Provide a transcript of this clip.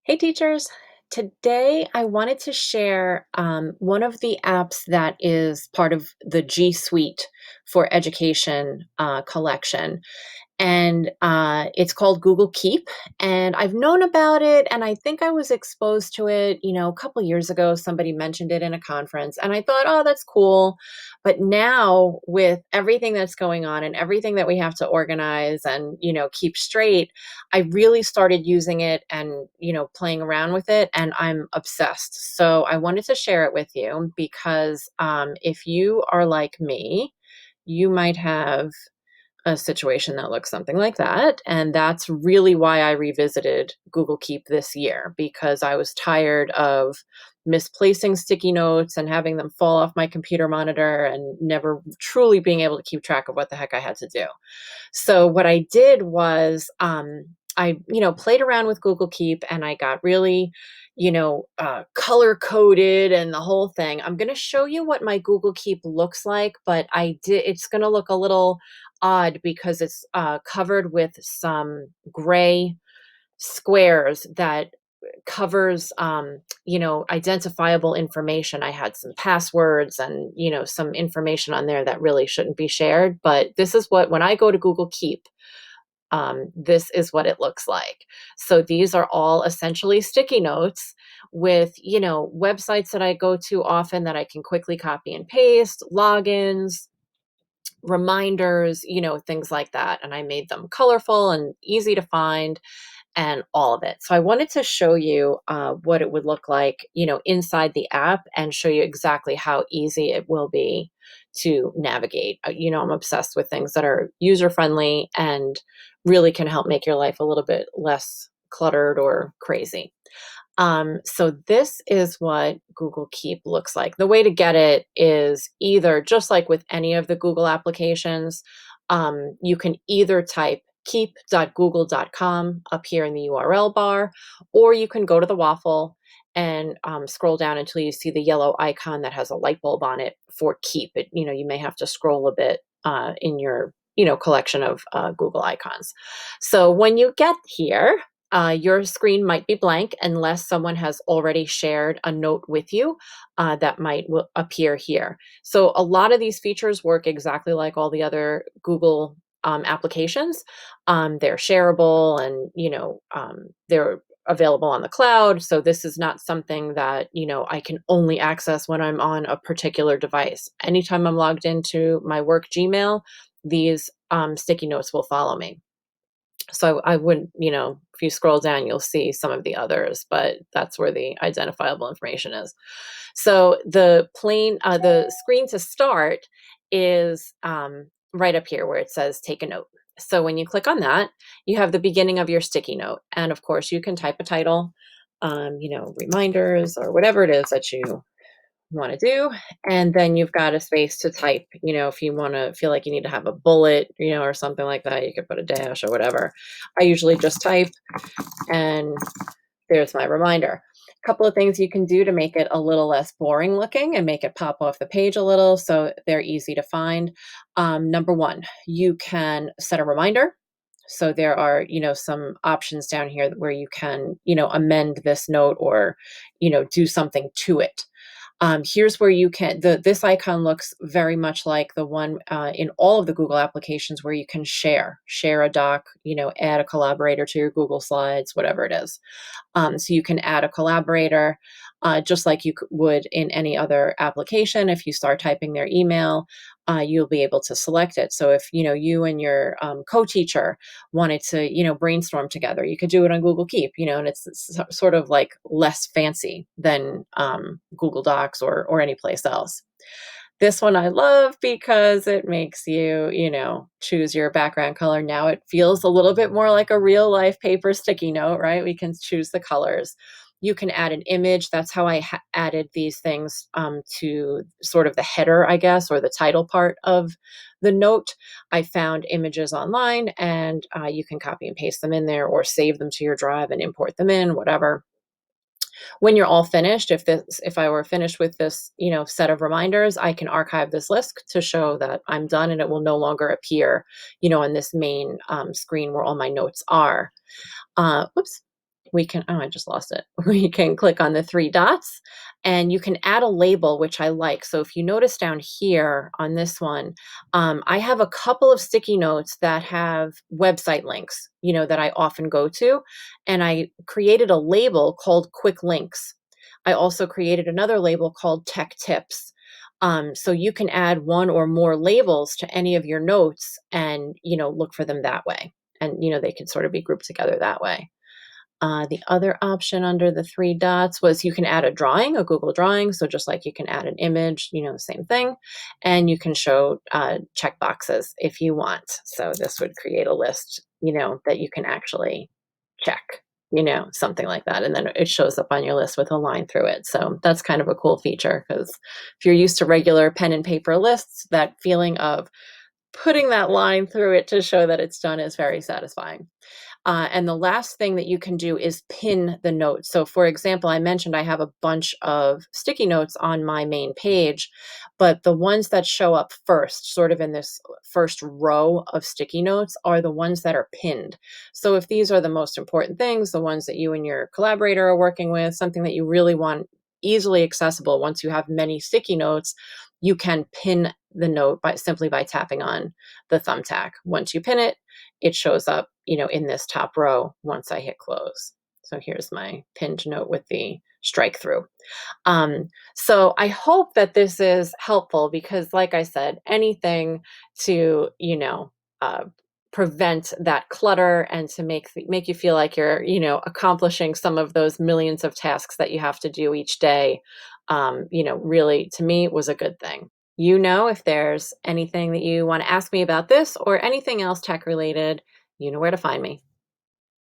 Hey teachers, today I wanted to share one of the apps that is part of the G Suite for Education collection. And it's called Google Keep. And I've known about it, and I think I was exposed to it, a couple years ago. Somebody mentioned it in a conference, and I thought, oh, that's cool. But now, with everything that's going on and everything that we have to organize and keep straight, I really started using it and playing around with it, and I'm obsessed. So I wanted to share it with you because if you are like me, you might have a situation that looks something like that. And that's really why I revisited Google Keep this year, because I was tired of misplacing sticky notes and having them fall off my computer monitor and never truly being able to keep track of what the heck I had to do. So what I did was I played around with Google Keep, and I got really, color coded and the whole thing. I'm going to show you what my Google Keep looks like, but it's going to look a little odd because it's covered with some gray squares that covers identifiable information. I had some passwords and some information on there that really shouldn't be shared, but this is what, when I go to Google Keep, this is what it looks like. So these are all essentially sticky notes with websites that I go to often that I can quickly copy and paste, logins, reminders, things like that. And I made them colorful and easy to find and all of it. So I wanted to show you what it would look like, inside the app, and show you exactly how easy it will be to navigate. I'm obsessed with things that are user friendly and really can help make your life a little bit less cluttered or crazy. So this is what Google Keep looks like. The way to get it is either, just like with any of the Google applications, you can either type keep.google.com up here in the URL bar, or you can go to the waffle and scroll down until you see the yellow icon that has a light bulb on it for Keep. You may have to scroll a bit in your collection of Google icons. So when you get here, your screen might be blank unless someone has already shared a note with you that might appear here. So a lot of these features work exactly like all the other Google applications. They're shareable, and they're available on the cloud. So this is not something that I can only access when I'm on a particular device. Anytime I'm logged into my work Gmail, these sticky notes will follow me. So I wouldn't, if you scroll down, you'll see some of the others, but that's where the identifiable information is. So the screen to start is right up here where it says take a note. So when you click on that, you have the beginning of your sticky note. And of course, you can type a title, reminders or whatever it is that you want to do. And then you've got a space to type, if you want to feel like you need to have a bullet, or something like that, you could put a dash or whatever. I usually just type, and there's my reminder. A couple of things you can do to make it a little less boring looking and make it pop off the page a little so they're easy to find. Number one, you can set a reminder. So there are, some options down here where you can, amend this note or, do something to it. Here's where you can, this icon looks very much like the one in all of the Google applications where you can share a doc, add a collaborator to your Google Slides, whatever it is. So you can add a collaborator just like you would in any other application. If you start typing their email, you'll be able to select it. So if you and your co-teacher wanted to brainstorm together, you could do it on Google Keep. And it's sort of like less fancy than Google Docs or any place else. This one I love because it makes you, choose your background color. Now it feels a little bit more like a real life paper sticky note, right? We can choose the colors. You can add an image. That's how I added these things to sort of the header, I guess, or the title part of the note. I found images online, and you can copy and paste them in there or save them to your drive and import them in, whatever. When you're all finished, if I were finished with this, set of reminders, I can archive this list to show that I'm done, and it will no longer appear, on this main screen where all my notes are. Whoops. we can, oh, I just lost it. We can click on the 3 dots and you can add a label, which I like. So if you notice down here on this one, I have a couple of sticky notes that have website links, that I often go to. And I created a label called quick links. I also created another label called tech tips. So you can add one or more labels to any of your notes and, look for them that way. And, they can sort of be grouped together that way. The other option under the 3 dots was you can add a drawing, a Google drawing. So just like you can add an image, the same thing. And you can show check boxes if you want. So this would create a list, that you can actually check, something like that. And then it shows up on your list with a line through it. So that's kind of a cool feature because if you're used to regular pen and paper lists, that feeling of putting that line through it to show that it's done is very satisfying. And the last thing that you can do is pin the notes. So, for example, I mentioned I have a bunch of sticky notes on my main page, but the ones that show up first, sort of in this first row of sticky notes, are the ones that are pinned. So, if these are the most important things, the ones that you and your collaborator are working with, something that you really want easily accessible once you have many sticky notes, you can pin the note simply by tapping on the thumbtack. Once you pin it, it shows up, in this top row once I hit close. So here's my pinned note with the strike through. So I hope that this is helpful because, like I said, anything to, uh, prevent that clutter and to make you feel like you're, accomplishing some of those millions of tasks that you have to do each day, really to me was a good thing. If there's anything that you want to ask me about this or anything else tech related, you know where to find me.